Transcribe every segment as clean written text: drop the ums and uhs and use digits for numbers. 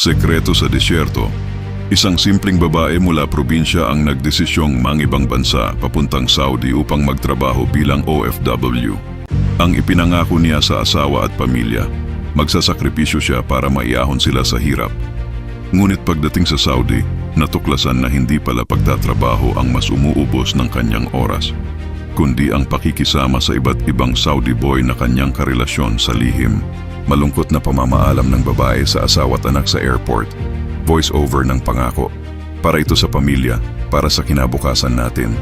Sekreto sa Disyerto. Isang simpleng babae mula probinsya ang nagdesisyong mangibang bansa papuntang Saudi upang magtrabaho bilang OFW. Ang ipinangako niya sa asawa at pamilya, magsasakripisyo siya para maiahon sila sa hirap. Ngunit pagdating sa Saudi, natuklasan na hindi pala pagtatrabaho ang mas umuubos ng kanyang oras, kundi ang pakikisama sa iba't ibang Saudi boy na kanyang karelasyon sa lihim. Malungkot na pamamaalam ng babae sa asawa at anak sa airport. Voice over ng pangako. Para ito sa pamilya, para sa kinabukasan natin.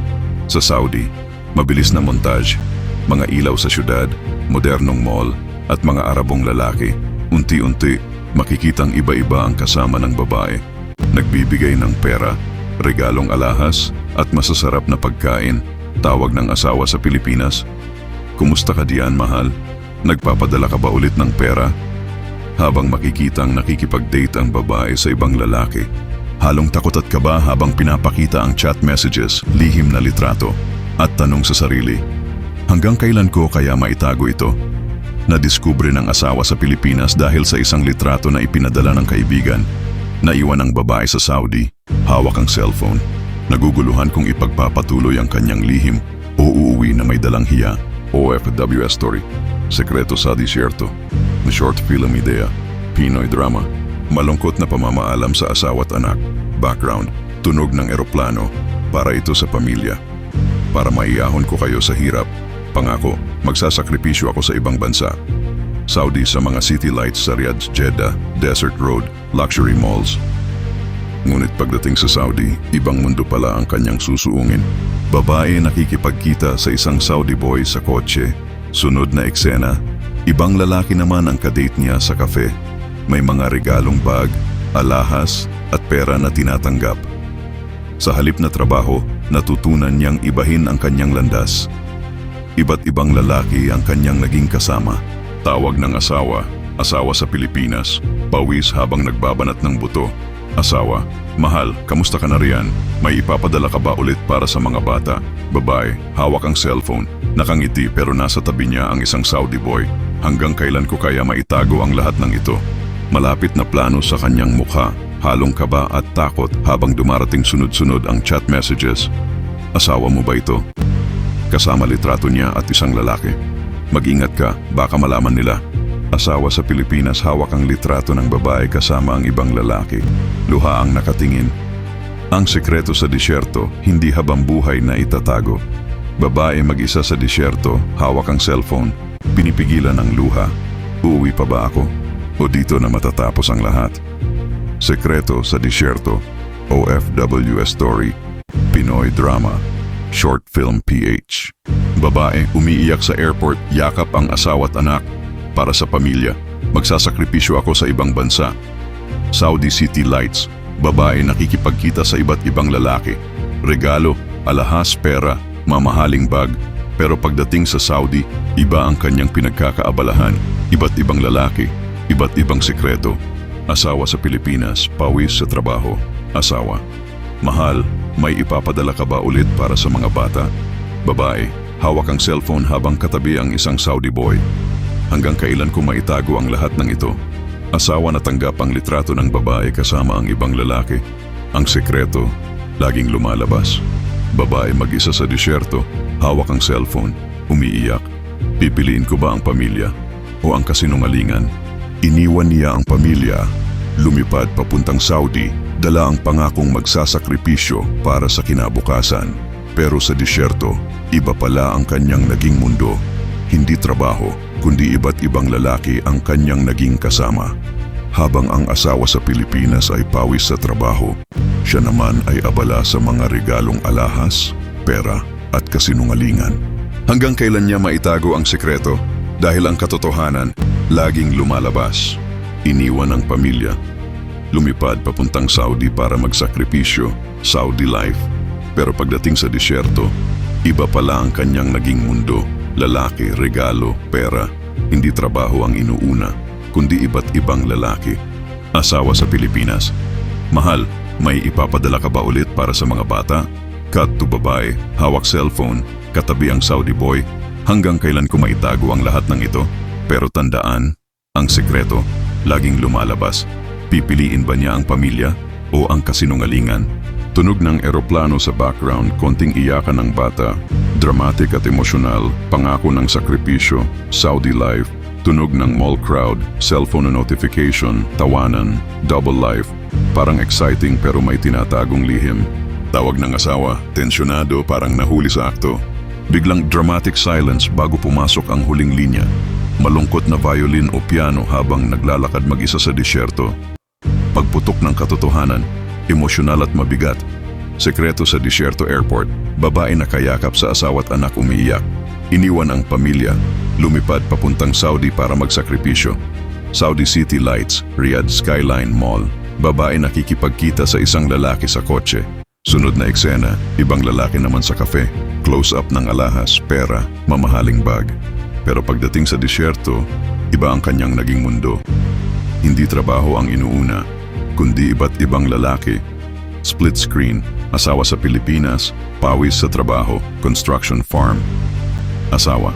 Sa Saudi, mabilis na montage, mga ilaw sa syudad, modernong mall, at mga Arabong lalaki. Unti-unti, makikitang iba-iba ang kasama ng babae. Nagbibigay ng pera, regalong alahas, at masasarap na pagkain. Tawag ng asawa sa Pilipinas. Kumusta ka diyan, mahal? Nagpapadala ka ba ulit ng pera? Habang makikitang nakikipag-date ang babae sa ibang lalaki, halong takot at kaba habang pinapakita ang chat messages, lihim na litrato, at tanong sa sarili, hanggang kailan ko kaya maitago ito? Nadiskubre ng asawa sa Pilipinas dahil sa isang litrato na ipinadala ng kaibigan. Naiwan ang babae sa Saudi, hawak ang cellphone. Naguguluhan kung ipagpapatuloy ang kanyang lihim o uuwi na may dalang hiya. OFW story. Sekreto sa Disyerto. Short film idea. Pinoy drama. Malungkot na pamamaalam sa asawa at anak. Background. Tunog ng eroplano. Para ito sa pamilya. Para maiyahon ko kayo sa hirap. Pangako, magsasakripisyo ako sa ibang bansa. Saudi sa mga city lights sa Riyadh, Jeddah, Desert Road, luxury malls. Ngunit pagdating sa Saudi, ibang mundo pala ang kanyang susuungin. Babae nakikipagkita sa isang Saudi boy sa kotse. Sunod na eksena, ibang lalaki naman ang kadate niya sa kafe. May mga regalong bag, alahas at pera na tinatanggap. Sa halip na trabaho, natutunan niyang ibahin ang kanyang landas. Iba't ibang lalaki ang kanyang naging kasama. Tawag ng asawa sa Pilipinas, pawis habang nagbabanat ng buto. Asawa, mahal, kamusta ka na riyan? May ipapadala ka ba ulit para sa mga bata? Babae, hawak ang cellphone. Nakangiti pero nasa tabi niya ang isang Saudi boy. Hanggang kailan ko kaya maitago ang lahat ng ito? Malapit na plano sa kanyang mukha, halong kaba at takot habang dumarating sunod-sunod ang chat messages. Asawa mo ba ito? Kasama litrato niya at isang lalaki. Mag-ingat ka, baka malaman nila. Asawa sa Pilipinas, hawak ang litrato ng babae kasama ang ibang lalaki. Luha ang nakatingin. Ang sekreto sa disyerto, hindi habang buhay na itatago. Babae mag-isa sa disyerto, hawak ang cellphone, pinipigilan ang luha. Uuwi pa ba ako? O dito na matatapos ang lahat? Sekreto sa Disyerto. OFW story. Pinoy drama. Short film PH. Babae umiiyak sa airport, yakap ang asawa at anak. Para sa pamilya, magsasakripisyo ako sa ibang bansa. Saudi city lights. Babae nakikipagkita sa iba't ibang lalaki. Regalo, alahas, pera, mamahaling bag. Pero pagdating sa Saudi, iba ang kanyang pinagkakaabalahan. Iba't ibang lalaki, iba't ibang sikreto. Asawa sa Pilipinas, pawis sa trabaho. Asawa, mahal, may ipapadala ka ba ulit para sa mga bata? Babae, hawak ang cellphone habang katabi ang isang Saudi boy. Hanggang kailan ko maitago ang lahat ng ito? Asawa natanggap ang litrato ng babae kasama ang ibang lalaki. Ang sekreto, laging lumalabas. Babae mag-isa sa disyerto, hawak ang cellphone, umiiyak. Pipiliin ko ba ang pamilya o ang kasinungalingan? Iniwan niya ang pamilya, lumipad papuntang Saudi, dala ang pangakong magsasakripisyo para sa kinabukasan. Pero sa disyerto, iba pala ang kanyang naging mundo. Hindi trabaho, kundi iba't ibang lalaki ang kanyang naging kasama. Habang ang asawa sa Pilipinas ay pawis sa trabaho, siya naman ay abala sa mga regalong alahas, pera at kasinungalingan. Hanggang kailan niya maitago ang sekreto? Dahil ang katotohanan, laging lumalabas. Iniwan ang pamilya. Lumipad papuntang Saudi para magsakripisyo, Saudi life. Pero pagdating sa disyerto, iba pala ang kanyang naging mundo. Lalaki, regalo, pera. Hindi trabaho ang inuuna, kundi iba't ibang lalaki. Asawa sa Pilipinas. Mahal, may ipapadala ka ba ulit para sa mga bata? Cut to babae, hawak cellphone, katabi ang Saudi boy. Hanggang kailan ko maitago ang lahat ng ito? Pero tandaan, ang sekreto, laging lumalabas. Pipiliin ba niya ang pamilya o ang kasinungalingan? Tunog ng eroplano sa background, konting iyakan ng bata, dramatic at emosyonal, pangako ng sakripisyo, Saudi life, tunog ng mall crowd, cellphone na notification, tawanan, double life, parang exciting pero may tinatagong lihim. Tawag ng asawa, tensyonado, parang nahuli sa akto. Biglang dramatic silence bago pumasok ang huling linya. Malungkot na violin o piano habang naglalakad mag-isa sa disyerto. Pagputok ng katotohanan, emosyonal at mabigat. Sekreto sa disyerto airport, babae na kayakap sa asawa at anak umiiyak. Iniwan ang pamilya, lumipad papuntang Saudi para magsakripisyo. Saudi City Lights, Riyadh Skyline Mall. Babae nakikipagkita sa isang lalaki sa kotse. Sunod na eksena, ibang lalaki naman sa kafe. Close-up ng alahas, pera, mamahaling bag. Pero pagdating sa disyerto, iba ang kanyang naging mundo. Hindi trabaho ang inuuna, kundi iba't ibang lalaki. Split screen, asawa sa Pilipinas, pawis sa trabaho, construction farm. Asawa,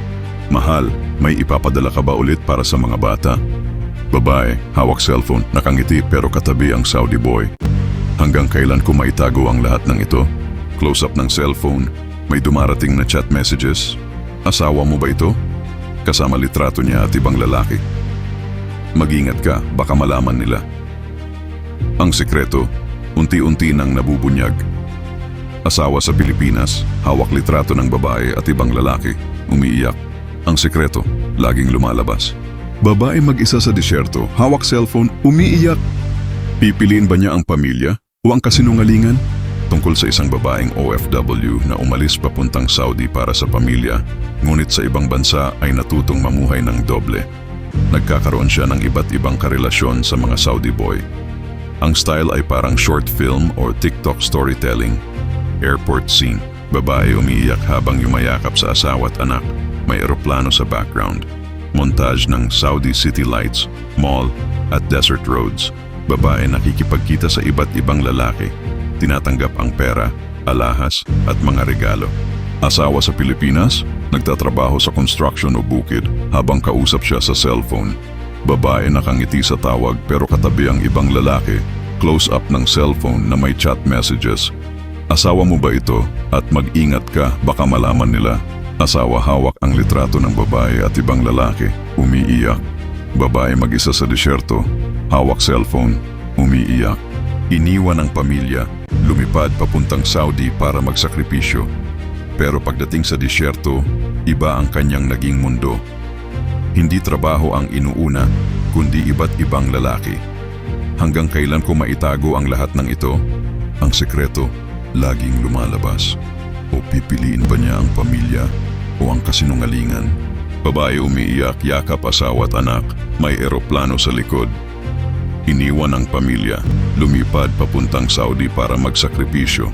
mahal, may ipapadala ka ba ulit para sa mga bata? Babae, hawak cellphone, nakangiti pero katabi ang Saudi boy. Hanggang kailan ko maitago ang lahat ng ito? Close-up ng cellphone, may dumarating na chat messages. Asawa mo ba ito? Kasama litrato niya at ibang lalaki. Mag-ingat ka, baka malaman nila. Ang sekreto, unti-unti nang nabubunyag. Asawa sa Pilipinas, hawak litrato ng babae at ibang lalaki, umiiyak. Ang sekreto, laging lumalabas. Babae mag-isa sa disyerto, hawak cellphone, umiiyak. Pipiliin ba niya ang pamilya o ang kasinungalingan? Tungkol sa isang babaeng OFW na umalis papuntang Saudi para sa pamilya, ngunit sa ibang bansa ay natutong mamuhay ng doble. Nagkakaroon siya ng iba't ibang karelasyon sa mga Saudi boy. Ang style ay parang short film or TikTok storytelling. Airport scene, babae umiiyak habang yumayakap sa asawa at anak. May eroplano sa background. Montage ng Saudi City Lights, mall at desert roads. Babae nakikipagkita sa iba't ibang lalaki. Tinatanggap ang pera, alahas at mga regalo. Asawa sa Pilipinas, nagtatrabaho sa construction o bukid habang kausap siya sa cellphone. Babae nakangiti sa tawag pero katabi ang ibang lalaki. Close-up ng cellphone na may chat messages. Asawa mo ba ito? At mag-ingat ka, baka malaman nila. Asawa hawak ang litrato ng babae at ibang lalaki, umiiyak. Babae mag-isa sa disyerto, hawak cellphone, umiiyak. Iniwan ang pamilya, lumipad papuntang Saudi para magsakripisyo. Pero pagdating sa disyerto, iba ang kanyang naging mundo. Hindi trabaho ang inuuna, kundi iba't ibang lalaki. Hanggang kailan ko maitago ang lahat ng ito? Ang sekreto, laging lumalabas. O pipiliin ba niya ang pamilya o ang kasinungalingan? Babae umiiyak, yakap asawa at anak, may eroplano sa likod. Iniwan ang pamilya, lumipad papuntang Saudi para magsakripisyo.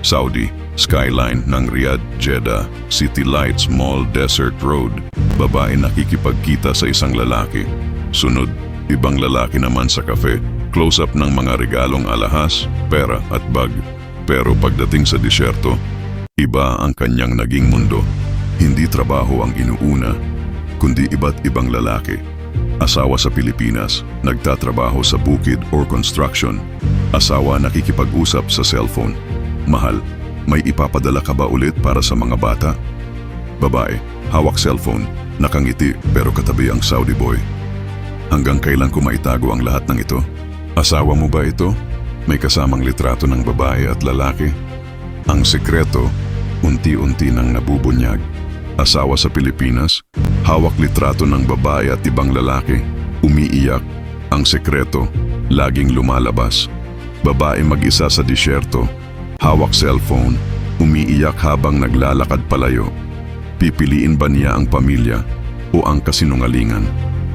Saudi, skyline ng Riyadh, Jeddah, City Lights Mall, Desert Road. Babae nakikipagkita sa isang lalaki. Sunod, ibang lalaki naman sa kafe. Close-up ng mga regalong alahas, pera at bag. Pero pagdating sa disyerto, iba ang kanyang naging mundo. Hindi trabaho ang inuuna, kundi iba't ibang lalaki. Asawa sa Pilipinas, nagtatrabaho sa bukid or construction. Asawa nakikipag-usap sa cellphone. Mahal, may ipapadala ka ba ulit para sa mga bata? Babae, hawak cellphone, nakangiti pero katabi ang Saudi boy. Hanggang kailan ko maitago ang lahat ng ito? Asawa mo ba ito? May kasamang litrato ng babae at lalaki. Ang sekreto, unti-unti nang nabubunyag. Asawa sa Pilipinas, hawak litrato ng babae at ibang lalaki. Umiiyak. Ang sekreto, laging lumalabas. Babae mag-isa sa disyerto, hawak cellphone, umiiyak habang naglalakad palayo. Pipiliin ba niya ang pamilya o ang kasinungalingan?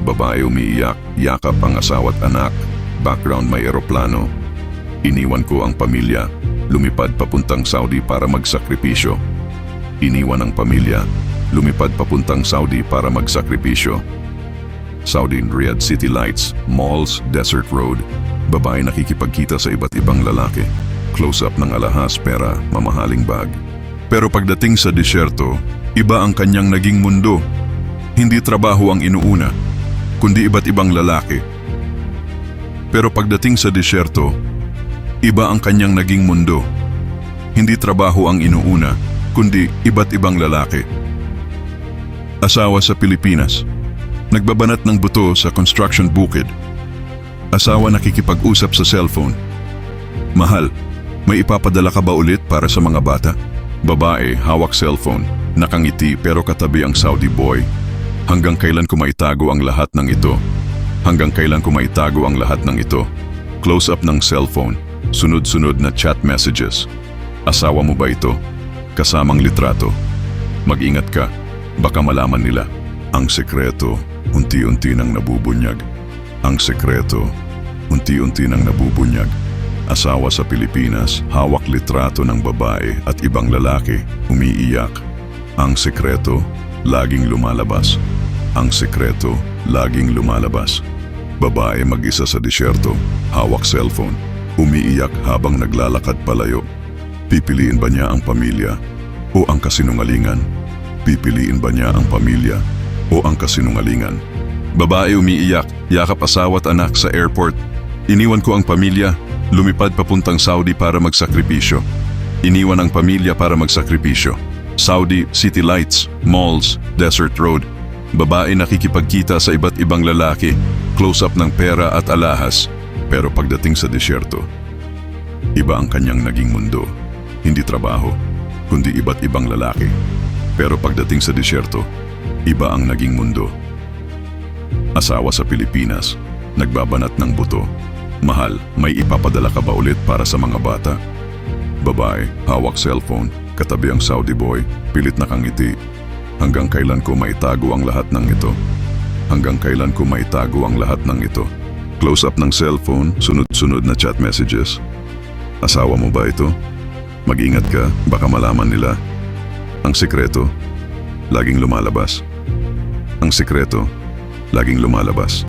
Babae umiiyak, yakap ang asawa at anak. Background may eroplano. Iniwan ko ang pamilya, lumipad papuntang Saudi para magsakripisyo. Iniwan ang pamilya, lumipad papuntang Saudi para magsakripisyo. Saudi Riyadh City Lights, malls, desert road. Babae nakikipagkita sa iba't ibang lalaki. Close-up ng alahas, pera, mamahaling bag. Pero pagdating sa disyerto, iba ang kanyang naging mundo. Hindi trabaho ang inuuna, kundi iba't ibang lalaki. Pero pagdating sa disyerto, iba ang kanyang naging mundo. Hindi trabaho ang inuuna, kundi iba't ibang lalaki. Asawa sa Pilipinas. Nagbabanat ng buto sa construction bukid. Asawa nakikipag-usap sa cellphone. Mahal, may ipapadala ka ba ulit para sa mga bata? Babae, hawak cellphone, nakangiti pero katabi ang Saudi boy. Hanggang kailan ko maitago ang lahat ng ito? Hanggang kailan ko maitago ang lahat ng ito? Close-up ng cellphone, sunod-sunod na chat messages. Asawa mo ba ito? Kasamang litrato. Mag-ingat ka, baka malaman nila. Ang sekreto, unti-unti nang nabubunyag. Ang sekreto, unti-unti nang nabubunyag. Asawa sa Pilipinas, hawak litrato ng babae at ibang lalaki, umiiyak. Ang sekreto, laging lumalabas. Ang sekreto, laging lumalabas. Babae mag-isa sa disyerto, hawak cellphone, umiiyak habang naglalakad palayo. Pipiliin ba niya ang pamilya o ang kasinungalingan? Pipiliin ba niya ang pamilya o ang kasinungalingan? Babae umiiyak, yakap asawa at anak sa airport. Iniwan ko ang pamilya, lumipad papuntang Saudi para magsakripisyo. Iniwan ang pamilya para magsakripisyo. Saudi, city lights, malls, desert road. Babae nakikipagkita sa iba't ibang lalaki, close-up ng pera at alahas. Pero pagdating sa disyerto, iba ang kanyang naging mundo. Hindi trabaho, kundi iba't ibang lalaki. Pero pagdating sa disyerto, iba ang naging mundo. Asawa sa Pilipinas, nagbabanat ng buto. Mahal, may ipapadala ka ba ulit para sa mga bata? Babae, hawak cellphone, katabi ang Saudi boy, pilit nakangiti. Hanggang kailan ko maitago ang lahat ng ito? Hanggang kailan ko maitago ang lahat ng ito? Close-up ng cellphone, sunod-sunod na chat messages. Asawa mo ba ito? Mag-ingat ka, baka malaman nila. Ang sekreto, laging lumalabas. Ang sekreto, laging lumalabas.